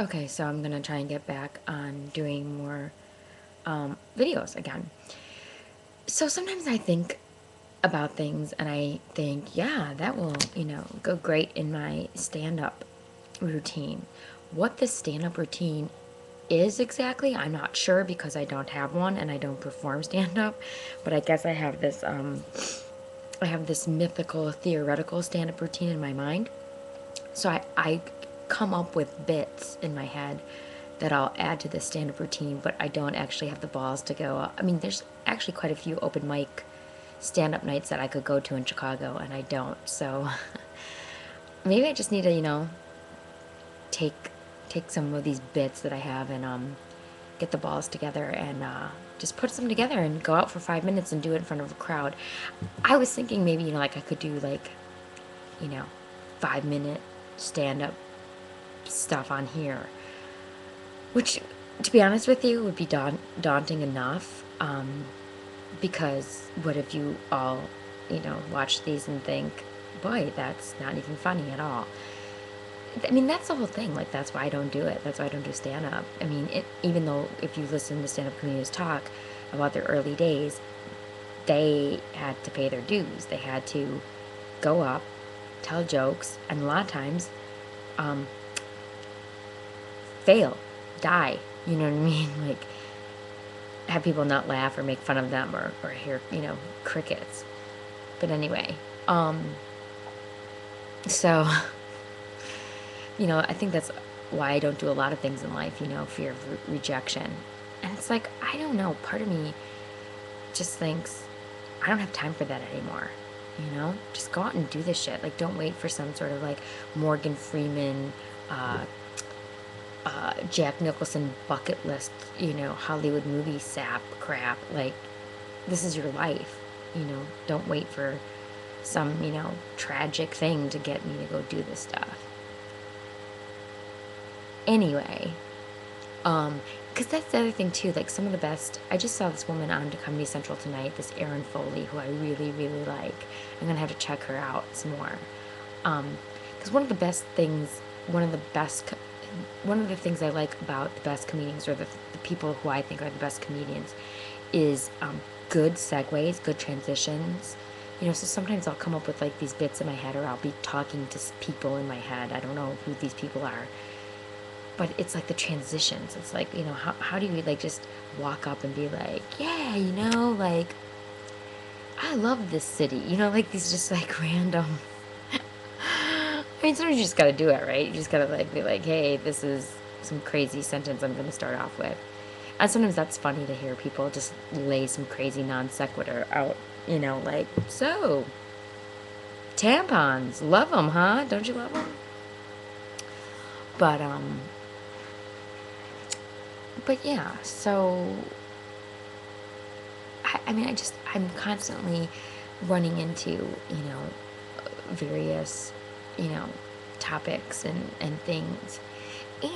Okay, so I'm gonna try and get back on doing more videos again. So sometimes I think about things and I think, yeah, that will, go great in my stand-up routine. What the stand-up routine is exactly, I'm not sure because I don't have one and I don't perform stand-up, but I guess I have this mythical, theoretical stand-up routine in my mind. So I come up with bits in my head that I'll add to the stand-up routine, but I don't actually have the balls to go. I mean, there's actually quite a few open mic stand-up nights that I could go to in Chicago, and I don't. So maybe I just need to, take take some of these bits that I have and get the balls together and just put some together and go out for 5 minutes and do it in front of a crowd. I was thinking maybe, like I could do like, you know, 5 minute stand-up stuff on here, which, to be honest with you, would be daunting enough. Because what if you all, watch these and think, boy, that's not even funny at all. I mean, that's the whole thing. Like, that's why I don't do it. That's why I don't do stand up. I mean, even though if you listen to stand up comedians talk about their early days, they had to pay their dues. They had to go up, tell jokes, and a lot of times um, fail, die. You know what I mean? Like, have people not laugh or make fun of them or hear, crickets. But anyway, so, I think that's why I don't do a lot of things in life, fear of rejection. And it's like, I don't know, part of me just thinks, I don't have time for that anymore. Just go out and do this shit. Like, don't wait for some sort of like Morgan Freeman, Jack Nicholson bucket list, Hollywood movie sap crap. Like, this is your life. Don't wait for some, tragic thing to get me to go do this stuff. Anyway, because that's the other thing too. Like, some of the best, I just saw this woman on Comedy Central tonight, this Erin Foley, who I really, really like. I'm gonna have to check her out some more. Because one of the best things, one of the things I like about the best comedians, or the people who I think are the best comedians, is good segues, good transitions. So sometimes I'll come up with like these bits in my head, or I'll be talking to people in my head. I don't know who these people are, but it's like the transitions. It's like, how do you like just walk up and be like, yeah, like, I love this city, like these just like random. I mean, sometimes you just gotta do it, right? You just gotta like be like, hey, this is some crazy sentence I'm gonna start off with. And sometimes that's funny to hear people just lay some crazy non sequitur out, like, so, tampons, love them, huh? Don't you love them? But, yeah, so, I mean, I'm constantly running into, various, you know, topics and things.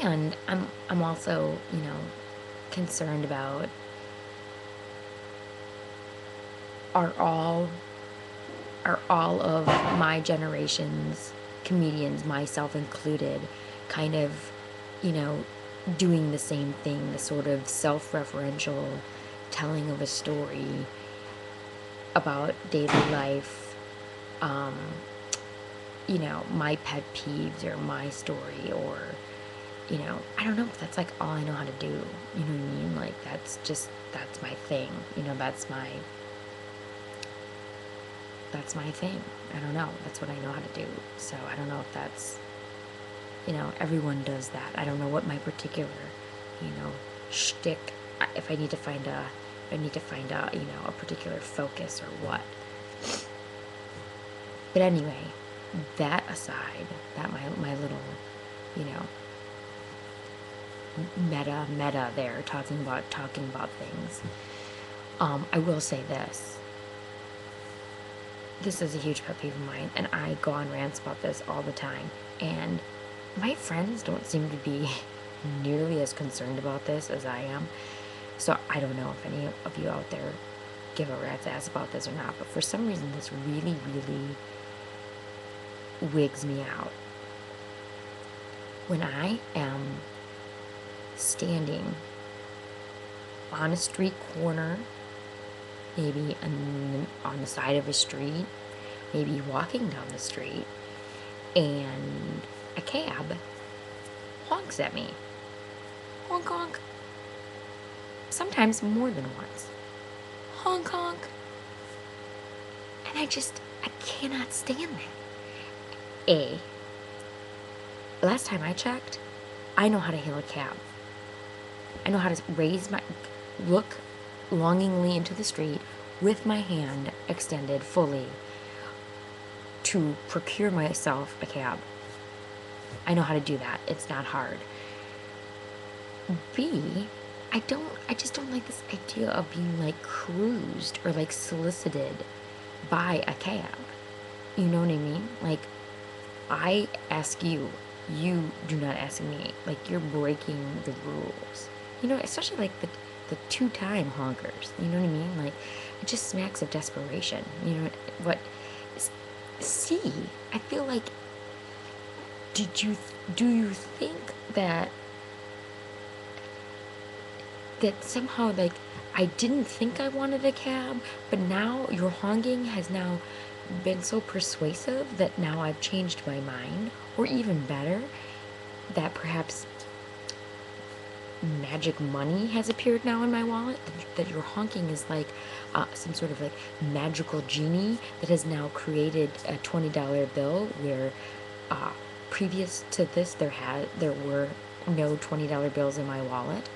And I'm also, concerned about, are all are all of my generation's comedians, myself included, kind of, you know, doing the same thing, the sort of self-referential telling of a story about daily life, um, my pet peeves or my story, or, I don't know if that's like all I know how to do. You know what I mean? Like, that's my thing. That's my thing. I don't know. That's what I know how to do. So I don't know if that's, everyone does that. I don't know what my particular, shtick, if I need to find a, a particular focus or what. But anyway, that aside, that my little, you know, meta there, talking about things. I will say this. This is a huge pet peeve of mine, and I go on rants about this all the time. And my friends don't seem to be nearly as concerned about this as I am. So I don't know if any of you out there give a rat's ass about this or not, but for some reason this really, really wigs me out. When I am standing on a street corner, maybe on the side of a street, maybe walking down the street, and a cab honks at me. Honk honk. Sometimes more than once. Honk honk. And I cannot stand that. Last time I checked, I know how to hail a cab. I know how to look longingly into the street with my hand extended fully to procure myself a cab. I know how to do that. It's not hard. B, I just don't like this idea of being like cruised or like solicited by a cab. You know what I mean? Like, I ask you, you do not ask me. Like, you're breaking the rules. You know, especially like the two-time honkers. You know what I mean? Like, it just smacks of desperation. You know what? C, I feel like, do you think that somehow, like, I didn't think I wanted a cab, but now your honking has now been so persuasive that now I've changed my mind? Or even better, that perhaps magic money has appeared now in my wallet? That your honking is like some sort of like magical genie that has now created a $20 bill where previous to this there were no $20 bills in my wallet?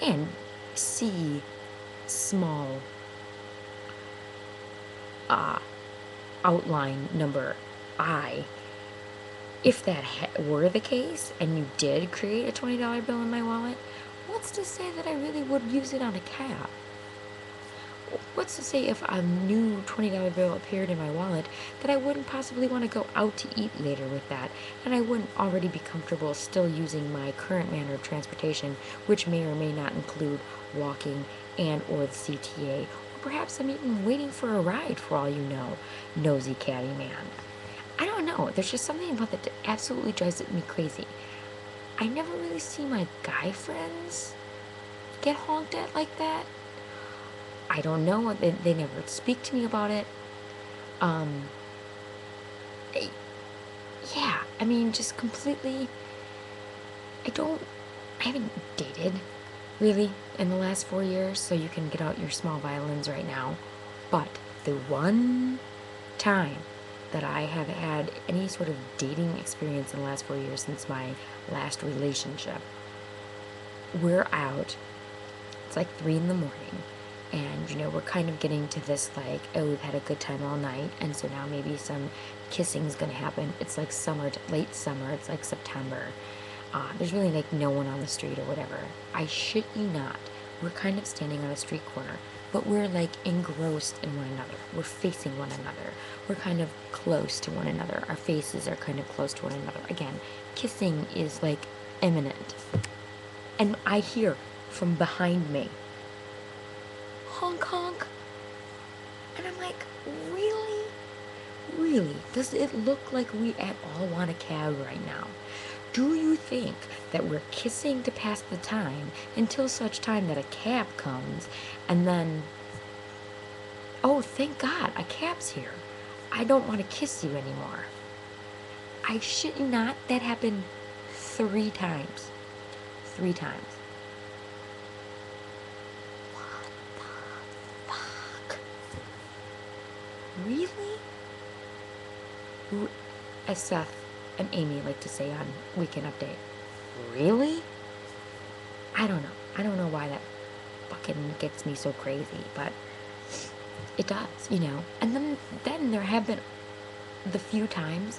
And C, small outline number I, if that were the case and you did create a $20 bill in my wallet, what's to say that I really would use it on a cab? What's to say if a new $20 bill appeared in my wallet that I wouldn't possibly want to go out to eat later with that, and I wouldn't already be comfortable still using my current manner of transportation, which may or may not include walking and or the CTA, or perhaps I'm even waiting for a ride for all you know, nosy caddy man. I don't know, there's just something about that absolutely drives me crazy. I never really see my guy friends get honked at like that. I don't know. They never speak to me about it. Yeah, I mean, just completely. I haven't dated really in the last 4 years, so you can get out your small violins right now. But the one time that I have had any sort of dating experience in the last 4 years since my last relationship, we're out. It's like 3 in the morning. And, you know, we're kind of getting to this, like, oh, we've had a good time all night, and so now maybe some kissing's gonna happen. It's like late summer, it's like September. There's really, like, no one on the street or whatever. I shit you not. We're kind of standing on a street corner, but we're, like, engrossed in one another. We're facing one another. We're kind of close to one another. Our faces are kind of close to one another. Again, kissing is, like, imminent. And I hear from behind me, honk honk. And I'm like, really? Really? Does it look like we at all want a cab right now? Do you think that we're kissing to pass the time until such time that a cab comes and then, oh, thank God, a cab's here. I don't want to kiss you anymore. I shit you not, that happened 3 times. 3 times. Really? As Seth and Amy like to say on Weekend Update, really? I don't know. I don't know why that fucking gets me so crazy, but it does, you know. And then there have been the few times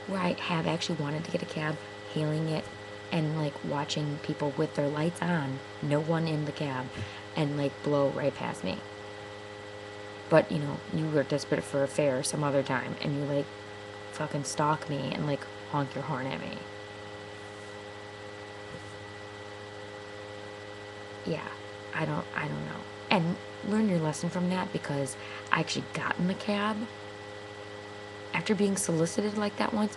where I have actually wanted to get a cab, hailing it, and like watching people with their lights on, no one in the cab, and like blow right past me. But, you know, you were desperate for a fare some other time, and you, like, fucking stalk me and, like, honk your horn at me. Yeah, I don't know. And learn your lesson from that, because I actually got in the cab after being solicited like that once.